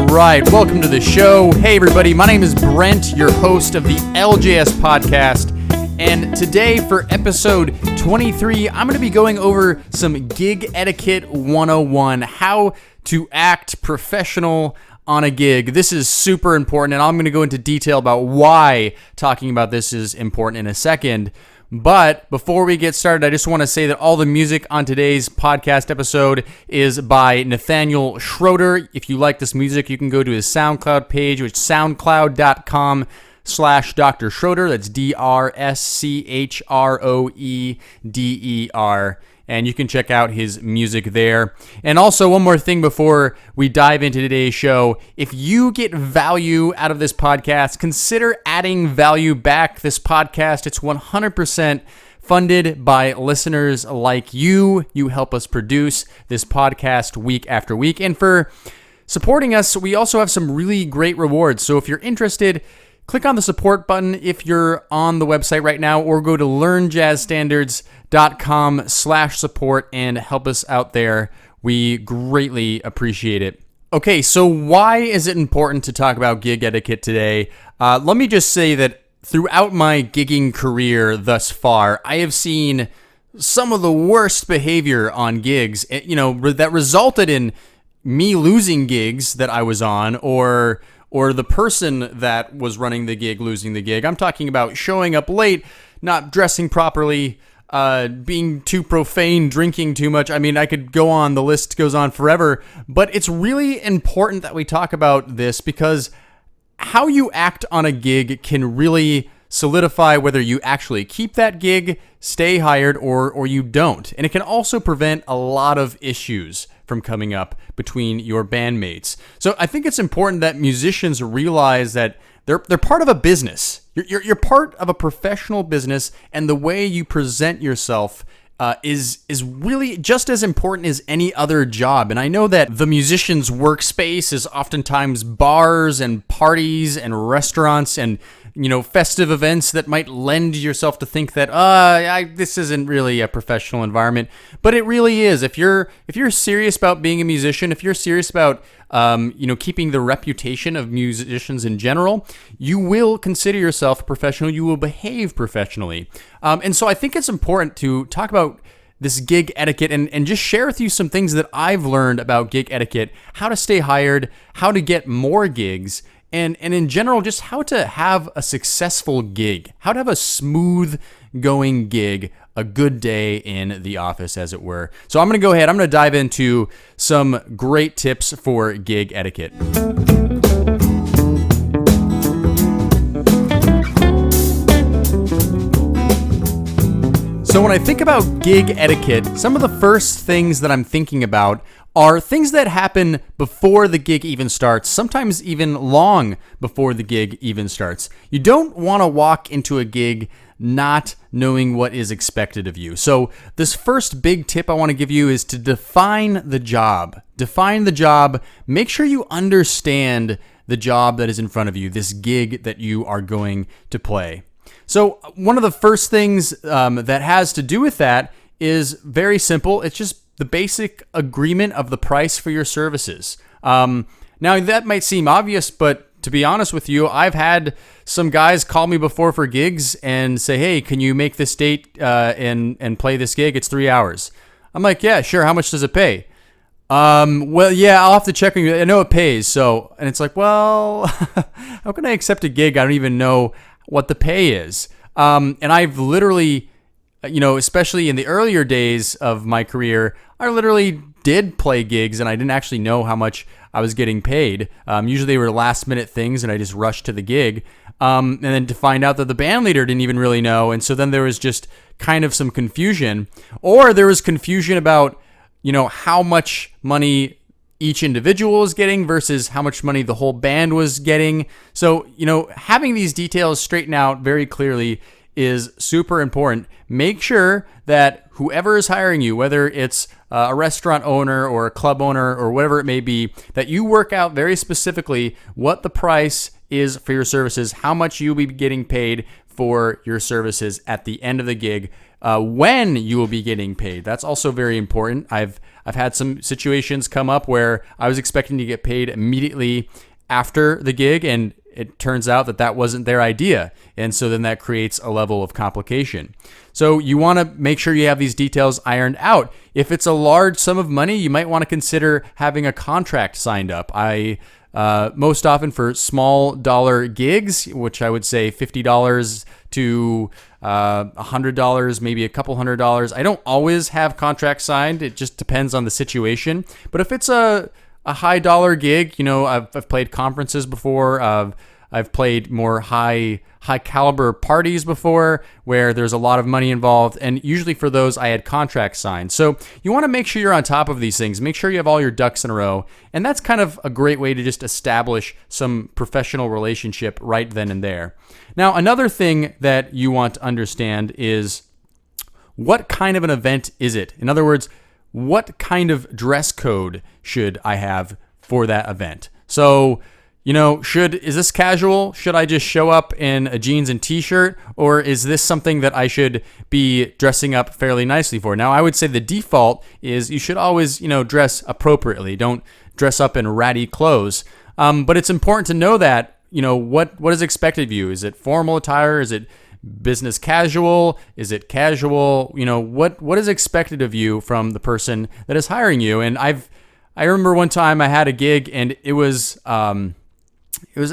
right, welcome to the show. Hey everybody, my name is Brent, your host of the LJS podcast, and today for episode 23, I'm going to be going over some Gig Etiquette 101, how to act professional on a gig. This is super important, and I'm going to go into detail about why talking about this is important in a second. But before we get started, I just want to say that all the music on today's podcast episode is by Nathaniel Schroeder. If you like this music, you can go to his SoundCloud page, which is soundcloud.com/Dr. Schroeder. That's DrSchroeder. And you can check out his music there. And also, one more thing before we dive into today's show. If you get value out of this podcast, consider adding value back. This podcast, it's 100% funded by listeners like you. You help us produce this podcast week after week. And for supporting us, we also have some really great rewards. So if you're interested, click on the support button if you're on the website right now, or go to learnjazzstandards.com/support and help us out there. We greatly appreciate it. Okay, so why is it important to talk about gig etiquette today? Let me just say that throughout my gigging career thus far, I have seen some of the worst behavior on gigs, that resulted in me losing gigs that I was on, or the person that was running the gig losing the gig. I'm talking about showing up late, not dressing properly, being too profane, drinking too much. I mean, I could go on, the list goes on forever, but it's really important that we talk about this because how you act on a gig can really solidify whether you actually keep that gig, stay hired, or you don't. And it can also prevent a lot of issues from coming up between your bandmates. So I think it's important that musicians realize that they're part of a business. You're part of a professional business, and the way you present yourself is really just as important as any other job. And I know that the musician's workspace is oftentimes bars and parties and restaurants and festive events that might lend yourself to think that this isn't really a professional environment, but it really is. If you're serious about being a musician, if you're serious about keeping the reputation of musicians in general, you will consider yourself a professional. You will behave professionally, and so I think it's important to talk about this gig etiquette and just share with you some things that I've learned about gig etiquette, how to stay hired, how to get more gigs, and in general, just how to have a successful gig, how to have a smooth going gig, a good day in the office, as it were. So I'm going to dive into some great tips for gig etiquette. So when I think about gig etiquette, some of the first things that I'm thinking about are things that happen before the gig even starts, sometimes even long before the gig even starts. You don't want to walk into a gig not knowing what is expected of you. So this first big tip I want to give you is to define the job. Define the job. Make sure you understand the job that is in front of you, this gig that you are going to play. So one of the first things that has to do with that is very simple. It's just the basic agreement of the price for your services. Now, that might seem obvious, but to be honest with you, I've had some guys call me before for gigs and say, hey, can you make this date and play this gig? It's 3 hours. I'm like, yeah, sure. How much does it pay? Well, yeah, I'll have to check on you. I know it pays. So, and it's like, well, how can I accept a gig? I don't even know what the pay is. And I've literally, especially in the earlier days of my career, I literally did play gigs and I didn't actually know how much I was getting paid. Usually they were last minute things and I just rushed to the gig. And then to find out that the band leader didn't even really know. And so then there was just kind of some confusion, or there was confusion about, how much money each individual was getting versus how much money the whole band was getting. So, having these details straightened out very clearly is super important. Make sure that whoever is hiring you, whether it's a restaurant owner or a club owner or whatever it may be, that you work out very specifically what the price is for your services, how much you'll be getting paid for your services at the end of the gig. when you will be getting paid. That's also very important. I've had some situations come up where I was expecting to get paid immediately after the gig, and it turns out that that wasn't their idea. And so then that creates a level of complication. So you want to make sure you have these details ironed out. If it's a large sum of money, you might want to consider having a contract signed up. Most often for small dollar gigs, which I would say $50 to $100, maybe a couple $100. I don't always have contracts signed. It just depends on the situation. But if it's a high dollar gig, I've played conferences before. I've played more high caliber parties before where there's a lot of money involved, and usually for those I had contracts signed. So you want to make sure you're on top of these things. Make sure you have all your ducks in a row, and that's kind of a great way to just establish some professional relationship right then and there. Now, another thing that you want to understand is what kind of an event is it? In other words, what kind of dress code should I have for that event? So, is this casual? Should I just show up in a jeans and t-shirt? Or is this something that I should be dressing up fairly nicely for? Now, I would say the default is you should always, dress appropriately. Don't dress up in ratty clothes. But it's important to know that, what is expected of you? Is it formal attire? Is it business casual? Is it casual? What is expected of you from the person that is hiring you? And I remember one time I had a gig, and it was at it was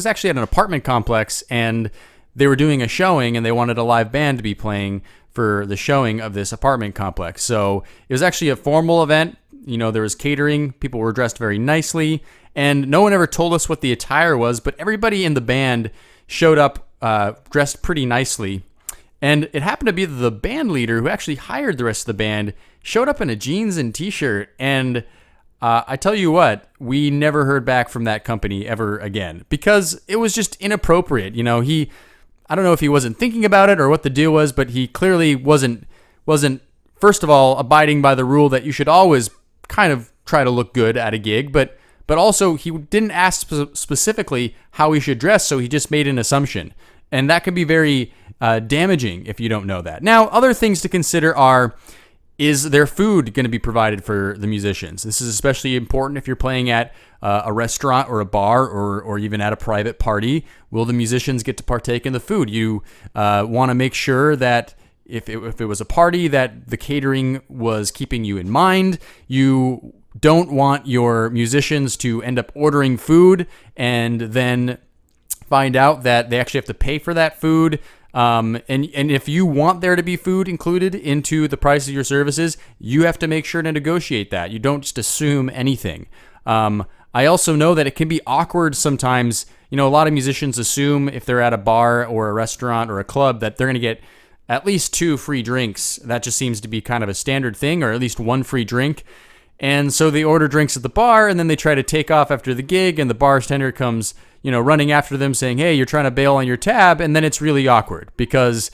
actually at an apartment complex, and they were doing a showing, and they wanted a live band to be playing for the showing of this apartment complex. So it was actually a formal event. There was catering. People were dressed very nicely, and no one ever told us what the attire was, but everybody in the band showed up dressed pretty nicely. And it happened to be the band leader who actually hired the rest of the band showed up in a jeans and t-shirt, and I tell you what, we never heard back from that company ever again because it was just inappropriate. I don't know if he wasn't thinking about it or what the deal was, but he clearly wasn't first of all abiding by the rule that you should always kind of try to look good at a gig, but also he didn't ask specifically how he should dress, so he just made an assumption, and that can be very damaging if you don't know that. Now, other things to consider are, is their food going to be provided for the musicians? This is especially important if you're playing at a restaurant or a bar or even at a private party. Will the musicians get to partake in the food? You want to make sure that if it was a party, that the catering was keeping you in mind. You don't want your musicians to end up ordering food and then find out that they actually have to pay for that food. And if you want there to be food included into the price of your services, you have to make sure to negotiate that. You don't just assume anything. I also know that it can be awkward sometimes. A lot of musicians assume if they're at a bar or a restaurant or a club that they're going to get at least 2 free drinks. That just seems to be kind of a standard thing, or at least 1 free drink. And so they order drinks at the bar, and then they try to take off after the gig, and the bartender comes, running after them saying, hey, you're trying to bail on your tab, and then it's really awkward because,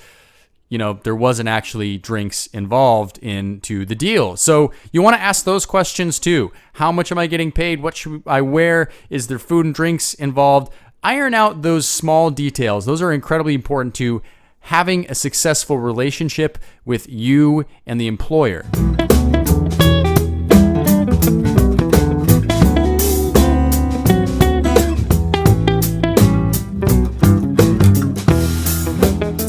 there wasn't actually drinks involved into the deal. So you want to ask those questions too. How much am I getting paid? What should I wear? Is there food and drinks involved? Iron out those small details. Those are incredibly important to having a successful relationship with you and the employer.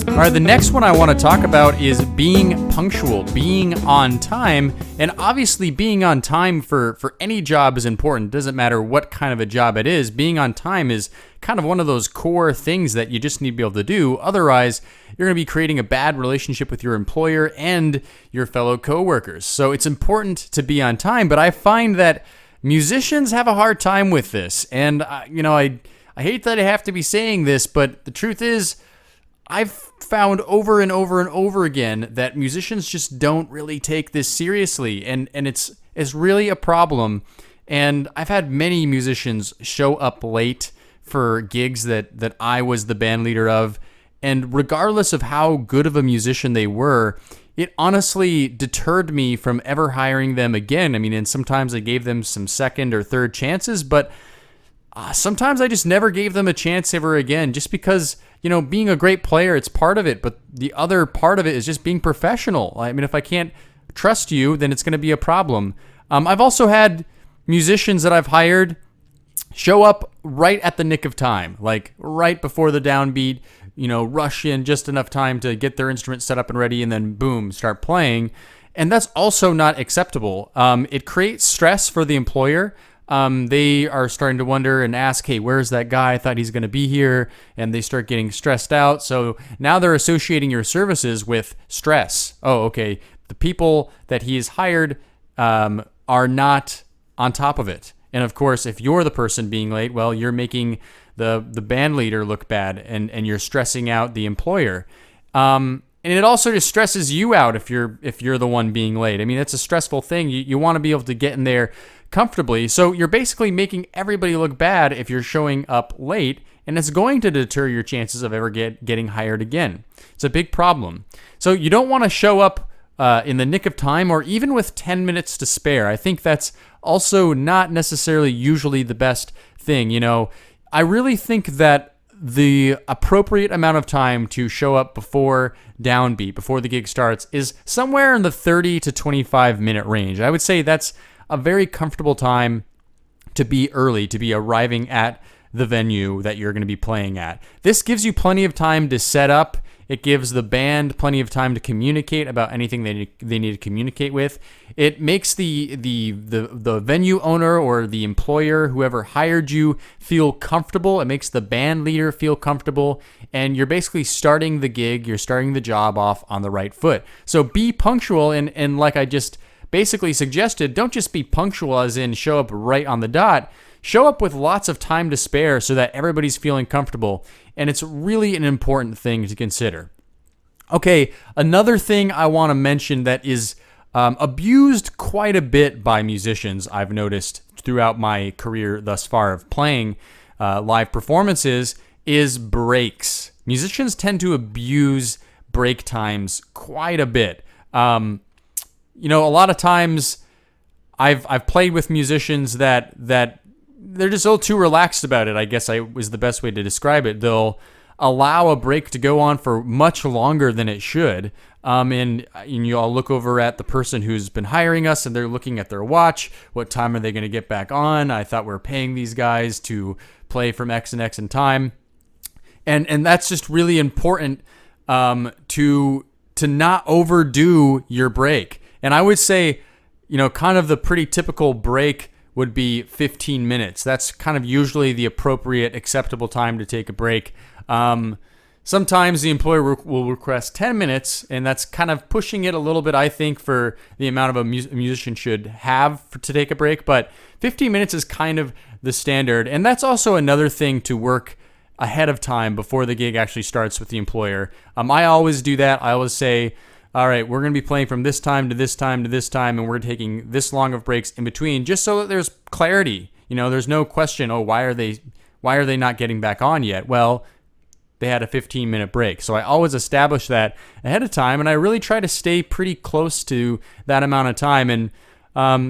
All right, the next one I want to talk about is being punctual, being on time. And obviously being on time for any job is important. It doesn't matter what kind of a job it is. Being on time is kind of one of those core things that you just need to be able to do. Otherwise, you're going to be creating a bad relationship with your employer and your fellow coworkers. So it's important to be on time, but I find that musicians have a hard time with this. And, I hate that I have to be saying this, but the truth is, I've found over and over and over again that musicians just don't really take this seriously, and it's really a problem. And I've had many musicians show up late for gigs that I was the band leader of, and regardless of how good of a musician they were, it honestly deterred me from ever hiring them again. I mean, and sometimes I gave them some second or third chances, but sometimes I just never gave them a chance ever again, just because, being a great player, it's part of it, but the other part of it is just being professional. I mean, if I can't trust you, then it's going to be a problem. I've also had musicians that I've hired show up right at the nick of time, like right before the downbeat, rush in just enough time to get their instrument set up and ready, and then boom, start playing. And that's also not acceptable. It creates stress for the employer. They are starting to wonder and ask, hey, where's that guy? I thought he's going to be here. And they start getting stressed out. So now they're associating your services with stress. Oh, okay. The people that he has hired are not on top of it. And of course, if you're the person being late, well, you're making the band leader look bad, and you're stressing out the employer. And it also just stresses you out if you're the one being late. I mean, it's a stressful thing. You want to be able to get in there comfortably. So you're basically making everybody look bad if you're showing up late, and it's going to deter your chances of ever getting hired again. It's a big problem. So you don't want to show up in the nick of time, or even with 10 minutes to spare. I think that's also not necessarily usually the best thing. I really think that the appropriate amount of time to show up before downbeat, before the gig starts, is somewhere in the 30 to 25 minute range. I would say that's a very comfortable time to be early, to be arriving at the venue that you're going to be playing at. This gives you plenty of time to set up. It gives the band plenty of time to communicate about anything they need to communicate with. It makes the venue owner or the employer, whoever hired you, feel comfortable. It makes the band leader feel comfortable. And you're basically starting the gig, you're starting the job off on the right foot. So be punctual, and like I just basically suggested, don't just be punctual as in show up right on the dot. Show up with lots of time to spare so that everybody's feeling comfortable. And it's really an important thing to consider. Okay, another thing I want to mention that is abused quite a bit by musicians, I've noticed throughout my career thus far of playing live performances, is breaks. Musicians tend to abuse break times quite a bit. A lot of times I've played with musicians that they're just a little too relaxed about it, I guess was the best way to describe it. They'll allow a break to go on for much longer than it should. And I'll look over at the person who's been hiring us, and they're looking at their watch. What time are they going to get back on? I thought we were paying these guys to play from X and X in time. And that's just really important to not overdo your break. And I would say, kind of the pretty typical break would be 15 minutes. That's kind of usually the appropriate, acceptable time to take a break. Sometimes the employer will request 10 minutes, and that's kind of pushing it a little bit, I think, for the amount of a musician should have to take a break. But 15 minutes is kind of the standard. And that's also another thing to work ahead of time before the gig actually starts with the employer. I always do that. I always say, all right, we're going to be playing from this time to this time to this time, and we're taking this long of breaks in between, just so that there's clarity. There's no question, why are they not getting back on yet? Well, they had a 15-minute break. So I always establish that ahead of time, and I really try to stay pretty close to that amount of time. And,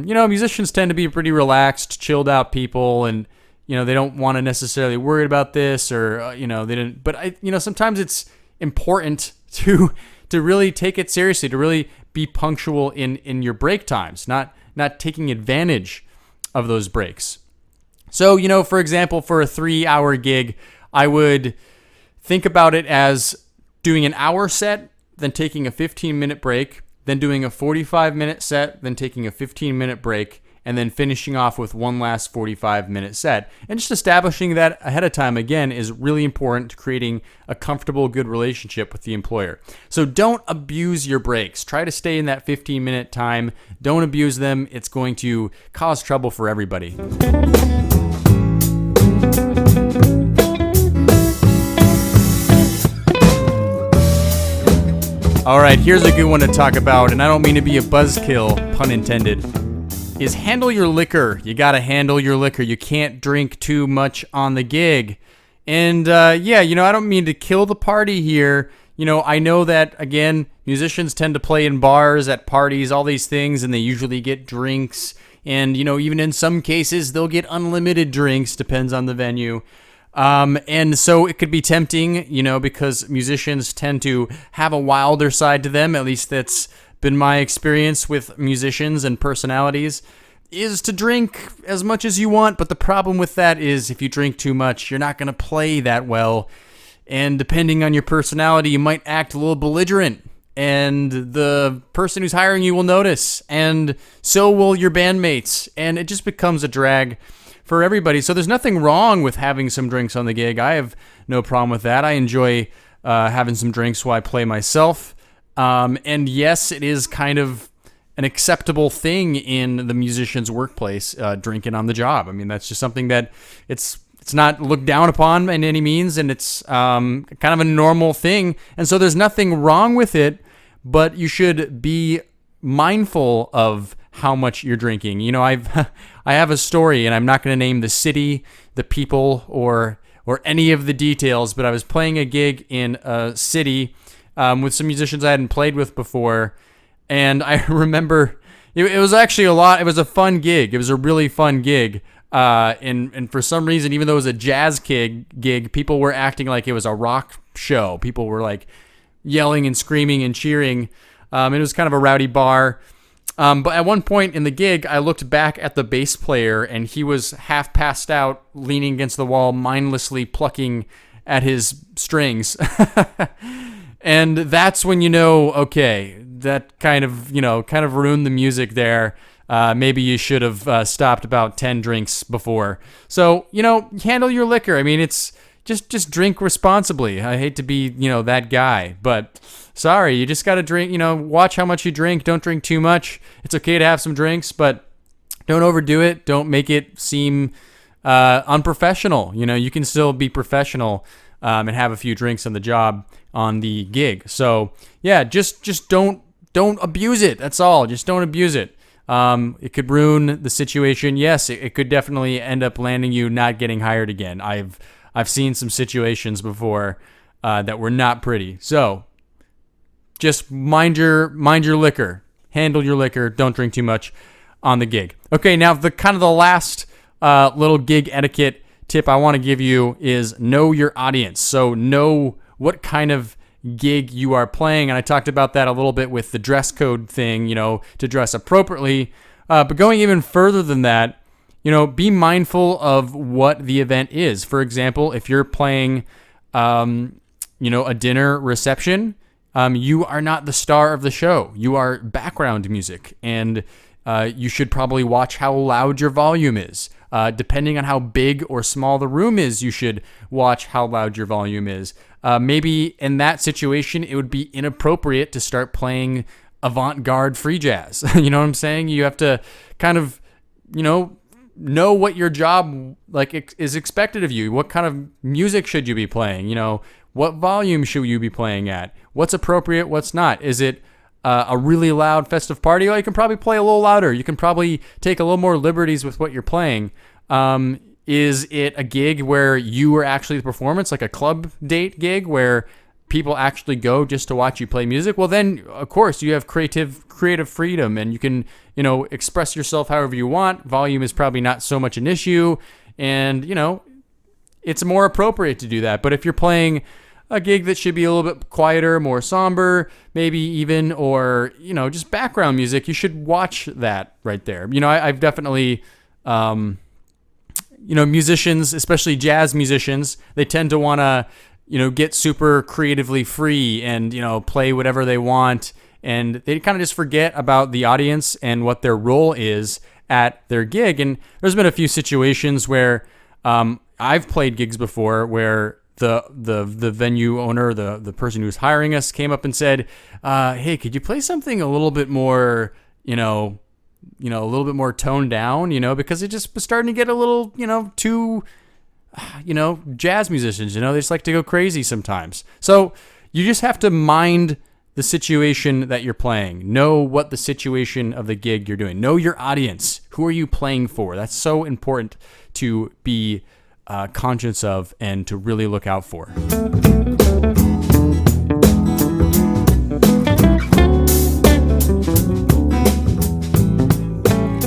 musicians tend to be pretty relaxed, chilled out people, and, they don't want to necessarily worry about this, or, they didn't. But, sometimes it's important to really take it seriously, to really be punctual in your break times, not taking advantage of those breaks. So, for example, for a 3-hour gig, I would think about it as doing an hour set, then taking a 15-minute break, then doing a 45-minute set, then taking a 15-minute break, and then finishing off with one last 45-minute set. And just establishing that ahead of time, again, is really important to creating a comfortable, good relationship with the employer. So don't abuse your breaks. Try to stay in that 15-minute time. Don't abuse them. It's going to cause trouble for everybody. All right, here's a good one to talk about, and I don't mean to be a buzzkill, pun intended, is handle your liquor. You got to handle your liquor. You can't drink too much on the gig. And I don't mean to kill the party here. I know that, again, musicians tend to play in bars, at parties, all these things, and they usually get drinks And, even in some cases, they'll get unlimited drinks, depends on the venue. And so it could be tempting, because musicians tend to have a wilder side to them. At least that's been my experience with musicians and personalities, is to drink as much as you want. But the problem with that is if you drink too much, you're not going to play that well. And depending on your personality, you might act a little belligerent. And the person who's hiring you will notice. And so will your bandmates. And it just becomes a drag for everybody. So there's nothing wrong with having some drinks on the gig. I have no problem with that. I enjoy having some drinks while I play myself. And yes, it is kind of an acceptable thing in the musician's workplace, drinking on the job. I mean, that's just something that it's not looked down upon in any means, and it's kind of a normal thing. And so there's nothing wrong with it, but you should be mindful of how much you're drinking. I have a story, and I'm not going to name the city, the people, or any of the details, but I was playing a gig in a city with some musicians I hadn't played with before, and I remember it was actually it was a fun gig. It was a really fun gig. And for some reason, even though it was a jazz gig, people were acting like it was a rock show. People were like yelling and screaming and cheering. It was kind of a rowdy bar. But at one point in the gig, I looked back at the bass player, and he was half passed out, leaning against the wall, mindlessly plucking at his strings. And that's when okay, that kind of ruined the music there. Maybe you should have stopped about 10 drinks before. So, handle your liquor. I mean, it's just drink responsibly. I hate to be, that guy, but sorry, you just got to drink, watch how much you drink. Don't drink too much. It's okay to have some drinks, but don't overdo it. Don't make it seem unprofessional. You can still be professional and have a few drinks on the job on the gig. So, yeah, just don't abuse it. That's all. Just don't abuse it. It could ruin the situation. Yes, it could definitely end up landing you not getting hired again. I've seen some situations before that were not pretty. So just mind your liquor. Handle your liquor. Don't drink too much on the gig. Okay, now the last little gig etiquette tip I want to give you is know your audience. So know what kind of gig you are playing, and I talked about that a little bit with the dress code thing, to dress appropriately, but going even further than that, be mindful of what the event is. For example, if you're playing a dinner reception, you are not the star of the show. You are background music, and you should probably watch how loud your volume is. Depending on how big or small the room is, you should watch how loud your volume is. Maybe in that situation, it would be inappropriate to start playing avant-garde free jazz. You know what I'm saying? You have to kind of, know what your job is expected of you. What kind of music should you be playing? What volume should you be playing at? What's appropriate? What's not? Is it a really loud festive party? Well, you can probably play a little louder. You can probably take a little more liberties with what you're playing. Is it a gig where you are actually the performance, like a club date gig where people actually go just to watch you play music? Well, then, of course, you have creative freedom, and you can, express yourself however you want. Volume is probably not so much an issue, and, it's more appropriate to do that. But if you're playing a gig that should be a little bit quieter, more somber, maybe even, or, just background music, you should watch that right there. I've definitely... musicians, especially jazz musicians, they tend to want to, get super creatively free and, play whatever they want. And they kind of just forget about the audience and what their role is at their gig. And there's been a few situations where I've played gigs before where the venue owner, the person who's hiring us, came up and said, hey, could you play something a little bit more, a little bit more toned down, because it just was starting to get a little, too, jazz musicians, they just like to go crazy sometimes. So you just have to mind the situation that you're playing. Know what the situation of the gig you're doing. Know your audience. Who are you playing for? That's so important to be conscious of and to really look out for.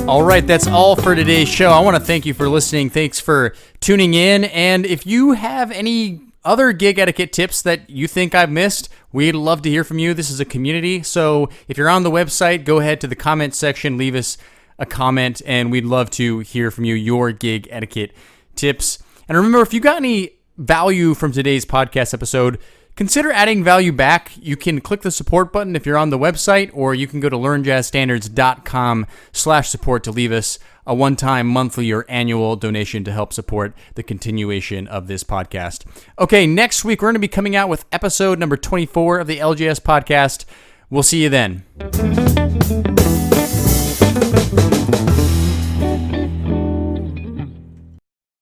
All right, that's all for today's show. I want to thank you for listening. Thanks for tuning in. And if you have any other gig etiquette tips that you think I've missed, we'd love to hear from you. This is a community. So if you're on the website, go ahead to the comment section, leave us a comment, and we'd love to hear from you, your gig etiquette tips. And remember, if you got any value from today's podcast episode, consider adding value back. You can click the support button if you're on the website, or you can go to learnjazzstandards.com/support to leave us a one-time monthly or annual donation to help support the continuation of this podcast. Okay, next week we're going to be coming out with episode number 24 of the LJS podcast. We'll see you then.